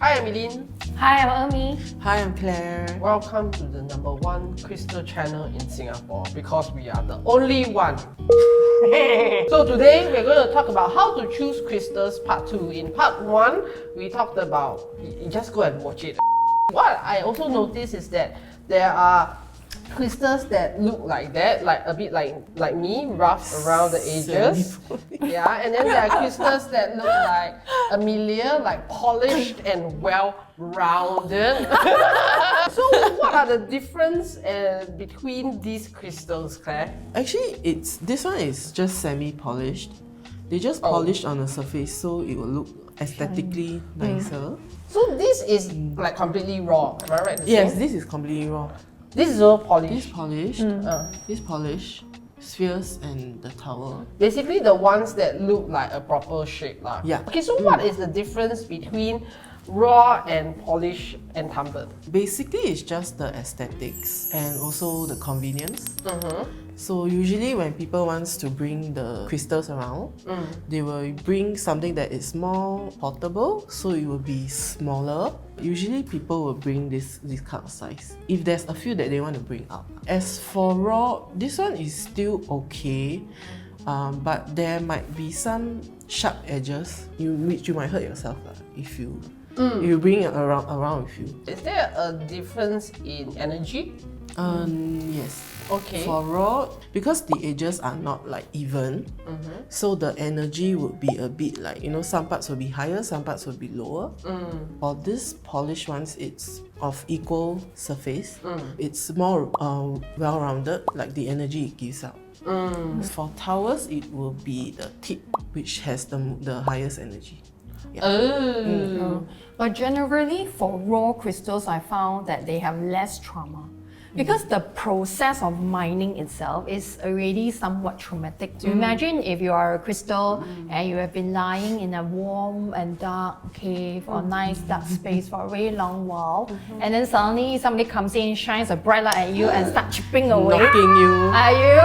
Hi, I'm Eileen. Hi, I'm Ermi. Hi, I'm Claire. Welcome to the #1 crystal channel in Singapore because we are the only one. So today we're going to talk about how to choose crystals part 2. In part 1, we talked about, you just go and watch it. What I also noticed is that there are crystals that look like that, like a bit like me, rough around the edges. Yeah, and then there are crystals that look like Amelia, like polished and well-rounded. So what are the difference between these crystals, Claire? Actually, this one is just semi-polished. They just polished on the surface so it will look aesthetically nicer. So this is like completely raw, am I right? Yes, this is completely raw. This is all polished. This polished, spheres and the tower. Basically the ones that look like a proper shape lah. Yeah. Okay, so what is the difference between raw and polished and tumbled? Basically, it's just the aesthetics and also the convenience. So usually when people wants to bring the crystals around, they will bring something that is more portable, so it will be smaller. Usually people will bring this kind of size, if there's a few that they want to bring out. As for raw, this one is still okay, but there might be some sharp edges, which you might hurt yourself if you bring it around with you. Is there a difference in energy? Yes. Okay. For raw, because the edges are not like even, so the energy would be a bit like, some parts will be higher, some parts will be lower. For this polished ones, it's of equal surface. It's more well-rounded, like the energy it gives out. For towers, it will be the tip, which has the highest energy. Yeah. But generally, for raw crystals, I found that they have less trauma. Because the process of mining itself is already somewhat traumatic. So imagine if you are a crystal and you have been lying in a warm and dark cave or nice dark space for a very long while, and then suddenly somebody comes in, shines a bright light at you and start chipping away. Knocking you. Are you?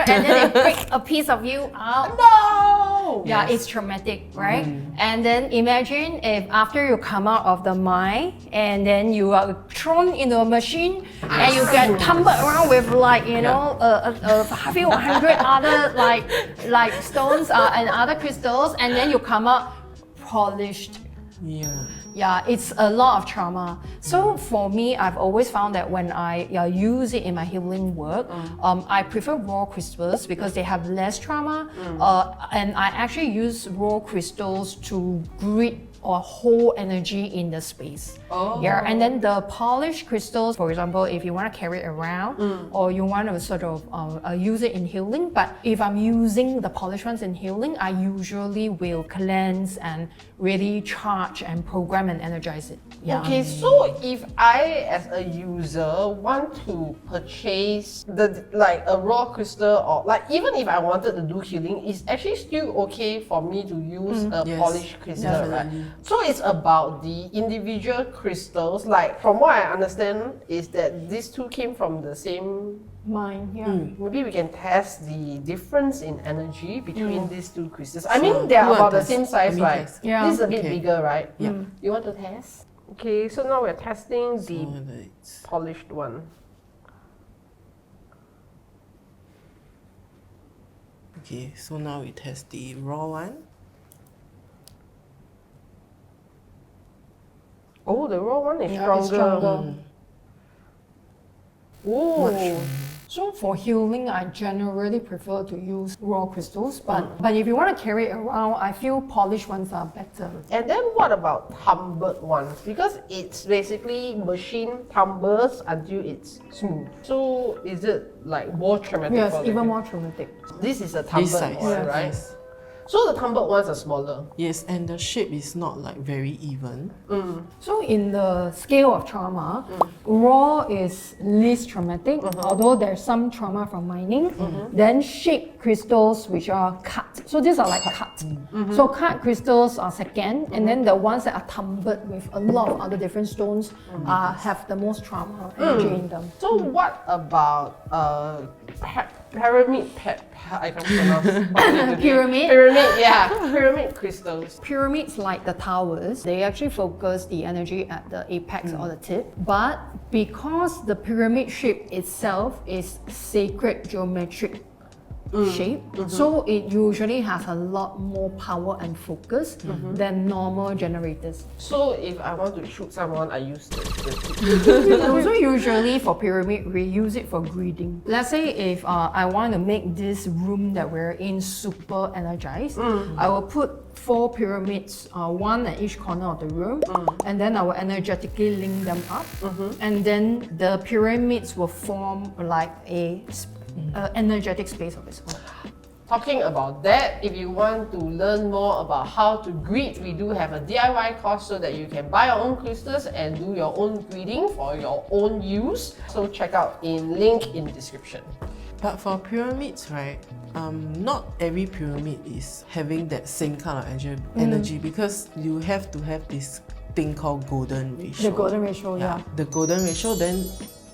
And then they break a piece of you out. No! Yeah, it's traumatic, right? And then imagine if after you come out of the mine and then you are thrown into a machine and you get tumbled around with a few hundred other like stones and other crystals, and then you come out polished. Yeah, it's a lot of trauma. So for me, I've always found that when I use it in my healing work, I prefer raw crystals because they have less trauma, and I actually use raw crystals to greet or hold energy in the space. Yeah, and then the polished crystals, for example, if you want to carry it around or you want to sort of use it in healing, but if I'm using the polished ones in healing, I usually will cleanse and really charge and program and energize it. Yeah. Okay, so if I as a user want to purchase a raw crystal, or like even if I wanted to do healing, it's actually still okay for me to use a polished crystal, right? So it's about the individual crystals. Like from what I understand is that these two came from the same Mine, yeah. Maybe we can test the difference in energy between these two crystals. I mean, they are about the same size, right? Yeah. This is a bit bigger, right? Yeah. You want to test? Okay, so now we're testing the polished one. Okay, so now we test the raw one. Oh, the raw one is It's stronger. Oh. So for healing, I generally prefer to use raw crystals, but if you want to carry it around, I feel polished ones are better. And then what about tumbled ones? Because it's basically machine tumbles until it's smooth. So is it like more traumatic? Yes, even more traumatic. This is a tumbled size. one, right? Yes. So the tumbled ones are smaller. Yes, and the shape is not like very even. So in the scale of trauma, raw is least traumatic, although there's some trauma from mining. Then shaped crystals, which are cut. So these are like cut. So cut crystals are second, and then the ones that are tumbled with a lot of other different stones have the most trauma energy in them. So what about pyramid, I can't pronounce. Pyramid? Pyramid, yeah. Pyramid crystals. Pyramids like the towers, they actually focus the energy at the apex or the tip. But because the pyramid shape itself is sacred geometric shape, so it usually has a lot more power and focus than normal generators. So if I want to shoot someone, I use the Also usually for pyramid, we use it for greeting. Let's say if I want to make this room that we're in super energized, I will put 4 pyramids, one at each corner of the room, and then I will energetically link them up, and then the pyramids will form like a energetic space of its own. Talking about that, if you want to learn more about how to greet, we do have a DIY course so that you can buy your own crystals and do your own greeting for your own use. So check out in link in description. But for pyramids, right, not every pyramid is having that same kind of energy because you have to have this thing called golden ratio. The golden ratio, yeah. The golden ratio, then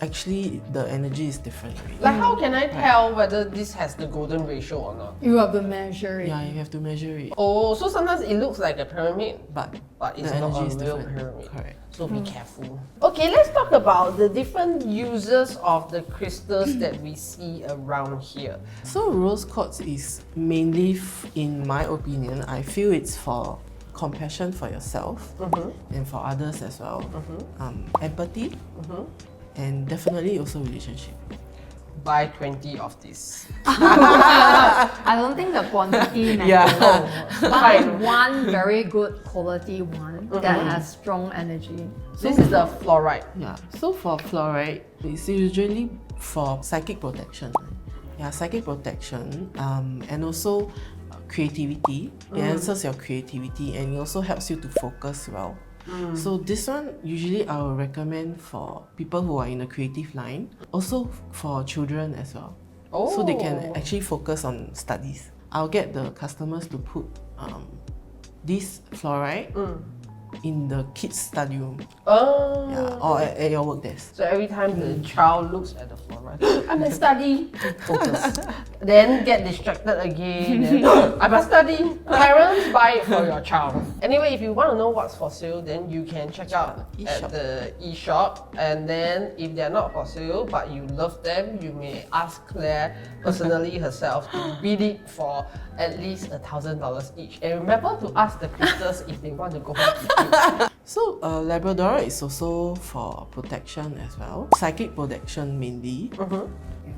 actually the energy is different. Like how can I tell whether this has the golden ratio or not? You have to measure it. Yeah, you have to measure it. Oh, so sometimes it looks like a pyramid, But it's the not energy a is real different. pyramid. Correct. So be careful. Okay, let's talk about the different uses of the crystals that we see around here. So rose quartz is mainly, in my opinion, I feel it's for compassion for yourself and for others as well. Empathy. And definitely also relationship. Buy 20 of this. I don't think the quantity matters. Yeah. Buy one very good quality one that has strong energy. This is the Florite. Yeah. So for Florite, it's usually for psychic protection. Yeah, psychic protection, and also creativity. It answers your creativity and it also helps you to focus well. So this one, usually I will recommend for people who are in a creative line, also for children as well. So they can actually focus on studies. I'll get the customers to put this Florite in the kids' study room. Oh. Yeah, or at your work desk. So every time the child looks at the Florite, I must study. Focus. Then get distracted again. Then, I must study. Parents, buy it for your child. Anyway, if you want to know what's for sale, then you can check out at the e-shop. And then if they're not for sale, but you love them, you may ask Claire personally herself to bid it for at least $1,000 each. And remember to ask the crystals if they want to go home with you. So Labrador is also for protection as well. Psychic protection mainly.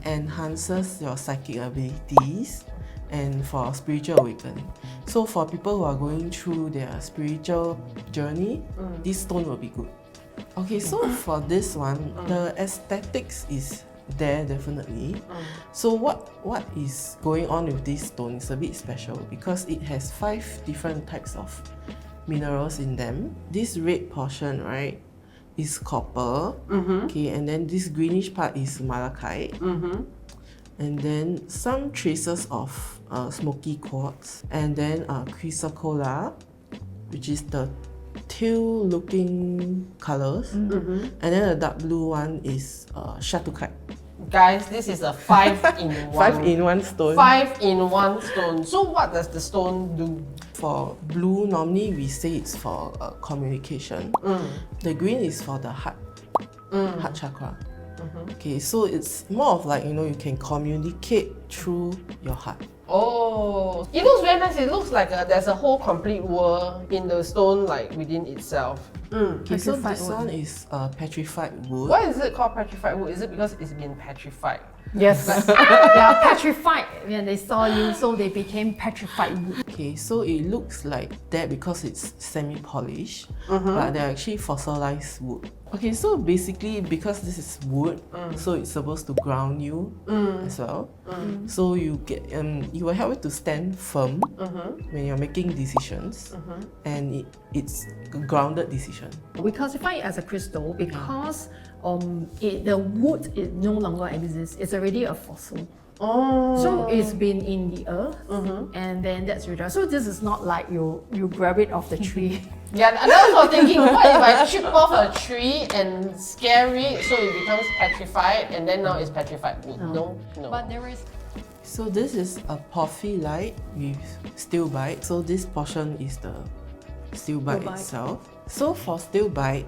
Enhances your psychic abilities and for spiritual awakening. So for people who are going through their spiritual journey, this stone will be good. Okay, so for this one, the aesthetics is there definitely. So what is going on with this stone is a bit special because it has 5 different types of minerals in them. This red portion, right, is copper. Okay, and then this greenish part is malachite. And then some traces of smoky quartz, and then chrysocolla, which is the teal looking colors, and then the dark blue one is shatukite. Guys, this is a 5-in-1. 5-in-1 stone. 5-in-1 stone. So what does the stone do? For blue, normally we say it's for communication. The green is for the heart chakra. Okay, so it's more of like, you can communicate through your heart. Oh, it looks very nice. It looks like there's a whole complete world in the stone, like within itself. Okay, so Petrified this wood. one is petrified wood. Why is it called petrified wood? Is it because it's been petrified? Yes. They are petrified when they saw you, so they became petrified wood. Okay, so it looks like that because it's semi-polished, but they're actually fossilized wood. Okay, so basically because this is wood, so it's supposed to ground you as well. So you get you will help you to stand firm when you're making decisions, and it's a grounded decision. We classify it as a crystal because the wood no longer exists. It's already a fossil. Oh. So it's been in the earth, and then that's retired. So this is not like you grab it off the tree. Yeah, and I was thinking, what if I chip off a tree and scare it so it becomes petrified, and then now it's petrified wood? No. But there is So this is apophyllite with stilbite. So this portion is the stilbite itself. So for stilbite,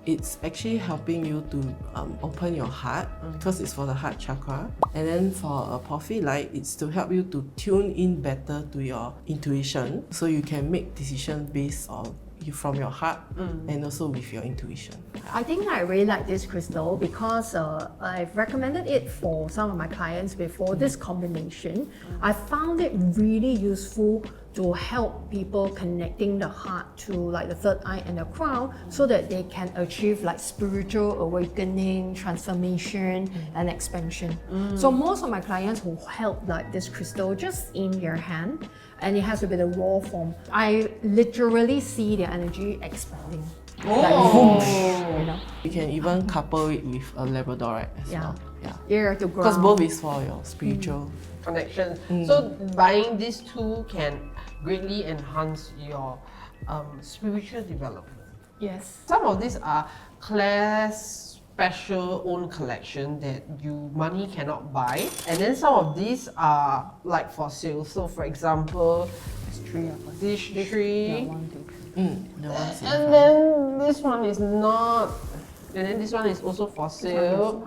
it's actually helping you to open your heart because it's for the heart chakra. And then for apophyllite, it's to help you to tune in better to your intuition, so you can make decisions based on from your heart and also with your intuition. I think I really like this crystal because I've recommended it for some of my clients before. This combination, I found it really useful to help people connecting the heart to like the third eye and the crown, so that they can achieve like spiritual awakening, transformation, and expansion. So most of my clients who held like this crystal just in their hand, and it has to be the raw form, I literally see their energy expanding. Like, whoosh, you know? You can even couple it with a labradorite as well. Ear to ground. Because both is for your spiritual connection. So buying these two can greatly enhance your spiritual development. Yes. Some of these are Claire's special own collection that money cannot buy, and then some of these are like for sale. So for example, this tree, and then this one is not, and then this one is also for sale.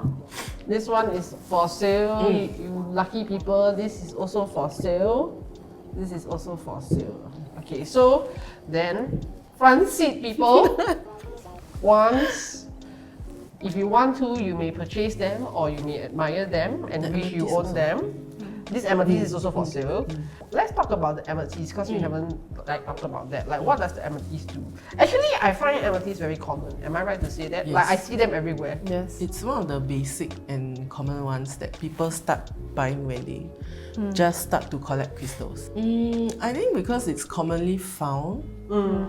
This one is for sale. You lucky people, this is also for sale. This is also for sale. Okay, so then front seat people, once, if you want to, you may purchase them or you may admire them and wish you own them. This amethyst is also for sale. Let's talk about the amethyst because we haven't like talked about that. Like, what does the amethyst do? Actually, I find amethyst very common. Am I right to say that? Yes. Like, I see them everywhere. Yes. It's one of the basic and common ones that people start buying when they just start to collect crystals. I think because it's commonly found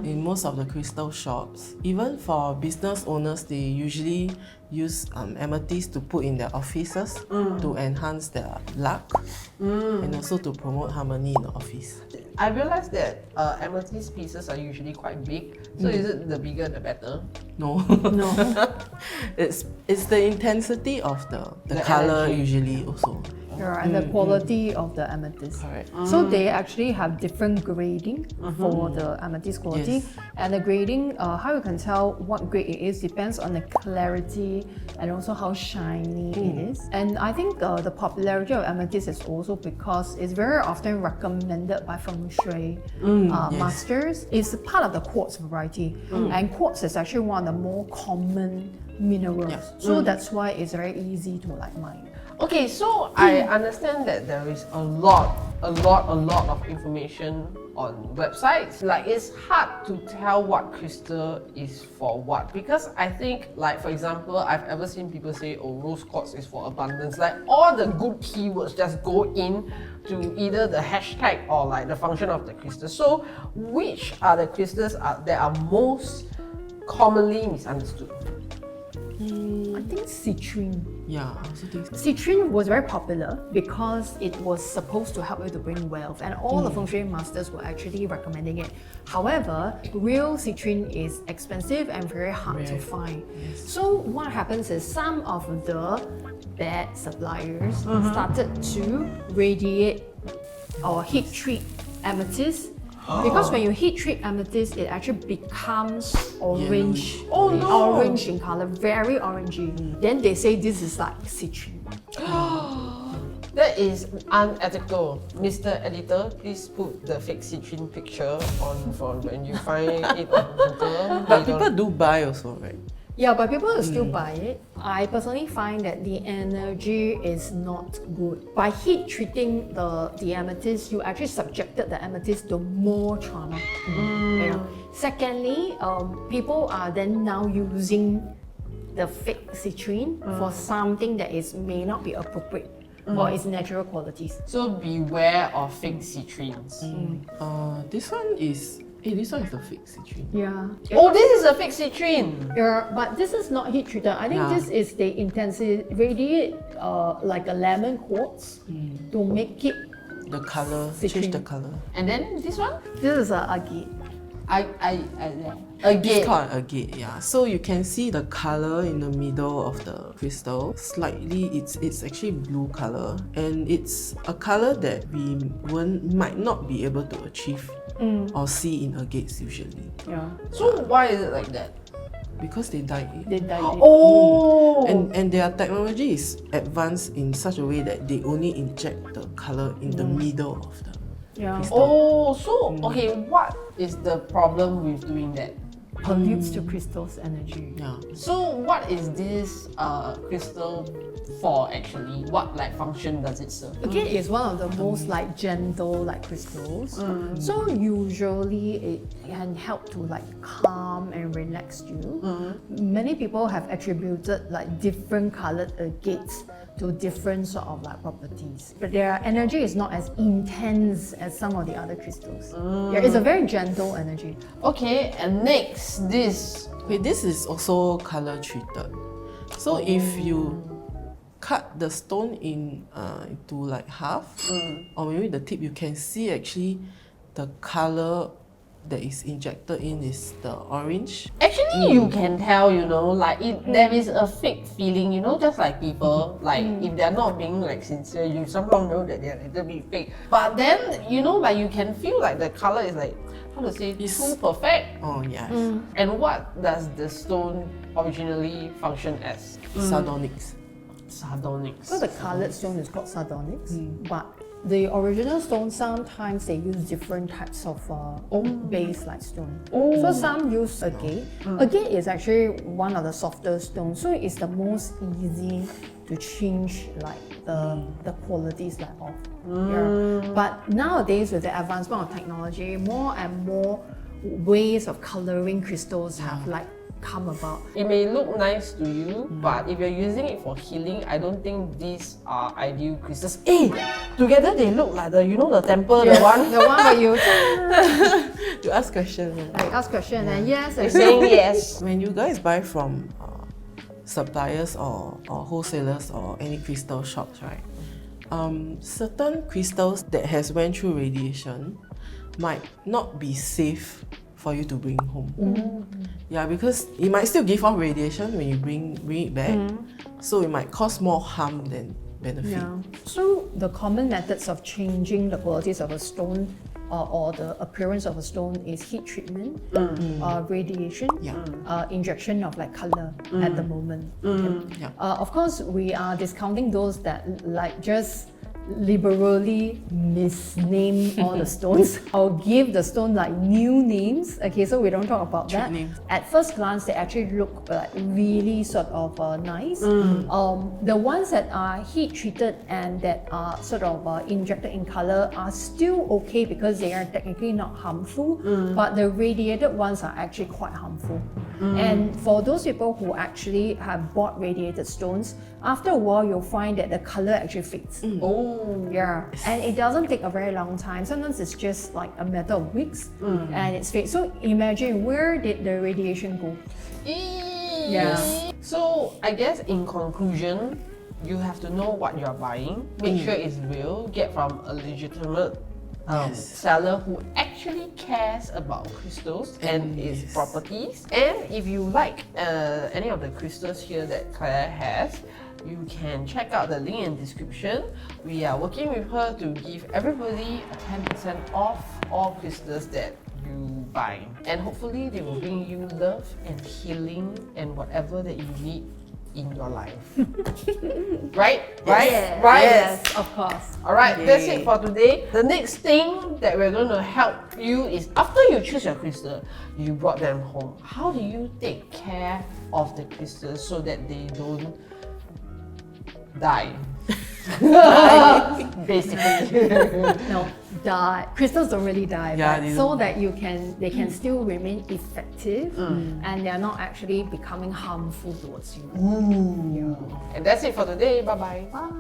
in most of the crystal shops. Even for business owners, they usually use amethyst to put in their offices to enhance their luck and also to promote harmony in the office. I realized that amethyst pieces are usually quite big. So is it the bigger the better? No. No. It's the intensity of the color energy. usually also. And the quality of the amethyst. Correct. So they actually have different grading for the amethyst quality. Yes. And the grading, how you can tell what grade it is depends on the clarity and also how shiny it is. And I think the popularity of amethyst is also because it's very often recommended by feng shui masters. It's part of the quartz variety. And quartz is actually one of the more common minerals. So that's why it's very easy to like mine. Okay, so I understand that there is a lot of information on websites. Like, it's hard to tell what crystal is for what, because I think, like, for example, I've ever seen people say, oh, rose quartz is for abundance. Like, all the good keywords just go in to either the hashtag or like the function of the crystal. So which are the crystals that are most commonly misunderstood? I think citrine. Yeah, I also think so. Citrine was very popular because it was supposed to help you to bring wealth, and all the feng shui masters were actually recommending it. However, real citrine is expensive and very hard to find. So what happens is some of the bad suppliers started to radiate or heat treat amethyst. Because when you heat treat amethyst, it actually becomes orange. Yellowish. Oh no! Orange in color, very orangey. Then they say this is like citrine. That is unethical. Mr. Editor, please put the fake citrine picture on for when you find it on Google. But people do buy also, right? Yeah, but people will still buy it. I personally find that the energy is not good. By heat treating the amethyst, you actually subjected the amethyst to more trauma. You know? Secondly, people are then now using the fake citrine for something that may not be appropriate for its natural qualities. So beware of fake citrines. This one is this one is the fake citrine. Yeah. Oh, this is a fake citrine. Yeah, but this is not heat treated. I think this is the intensity radiate like a lemon quartz to make it The color, citrine. change the color. And then this one? This is a agate. Agate. It's called agate, yeah. So you can see the color in the middle of the crystal. Slightly, it's actually blue color, and it's a color that we might not be able to achieve or see in agates usually. Yeah. So why is it like that? Because they dyed it. They dyed it. Oh! And their technology is advanced in such a way that they only inject the color in the middle of the Yeah. crystal. Oh, so okay, what is the problem with doing that? Pollutes the crystal's energy. Yeah. So what is this crystal for actually? What like function does it serve? Agate is one of the most like gentle like crystals. So usually it can help to like calm and relax you. Many people have attributed like different colored agates to different sort of like properties, but their energy is not as intense as some of the other crystals. Yeah, it's a very gentle energy. Okay, and next this. Okay, this is also color treated. So if you cut the stone into like half, or maybe the tip, you can see actually the color that is injected in is the orange. Actually, you can tell, you know, like there is a fake feeling, you know, just like people, like if they're not being like sincere, you somehow know that they're a little bit fake. But then, you know, like you can feel like the color is like, how to say, too perfect. Oh yes. And what does the stone originally function as? Sadonyx. Sardonyx. So the colored stone is called Sadonyx, but the original stone, sometimes they use different types of base like stone. So some use agate. Agate is actually one of the softer stones, so it's the most easy to change like the qualities like of. Yeah. But nowadays with the advancement of technology, more and more ways of coloring crystals have like come about. It may look nice to you, but if you're using it for healing, I don't think these are ideal crystals. Together they look like the, you know, the temple, the one. The one where you You ask questions. ask question and yes, You're saying yes. When you guys buy from suppliers or wholesalers or any crystal shops, right? Certain crystals that has went through radiation might not be safe for you to bring home. Yeah, because it might still give off radiation when you bring it back. So it might cause more harm than benefit. Yeah. So the common methods of changing the qualities of a stone or the appearance of a stone is heat treatment, radiation, injection of like color at the moment. Yeah. Of course, we are discounting those that like just liberally misname all the stones or give the stone like new names. Okay, so we don't talk about that. Names. At first glance, they actually look like really sort of nice. The ones that are heat treated and that are sort of injected in color are still okay because they are technically not harmful, but the radiated ones are actually quite harmful. And for those people who actually have bought radiated stones, after a while you'll find that the color actually fades. Yeah, and it doesn't take a very long time. Sometimes it's just like a matter of weeks and it's fake. So imagine, where did the radiation go? Yeah. So I guess in conclusion, you have to know what you're buying, make sure it's real, get from a legitimate seller who actually cares about crystals and its properties. And if you like any of the crystals here that Claire has, you can check out the link in the description. We are working with her to give everybody a 10% off all crystals that you buy. And hopefully they will bring you love and healing and whatever that you need in your life. Right? Yes. Right? Yes, of course. Alright, that's it for today. The next thing that we're going to help you is, after you choose your crystal, you brought them home. How do you take care of the crystals so that they don't die? Basically. No, die. Crystals don't really die, Yeah, but they so don't. that they can still remain effective and they're not actually becoming harmful towards you. And that's it for today. Bye-bye. Bye.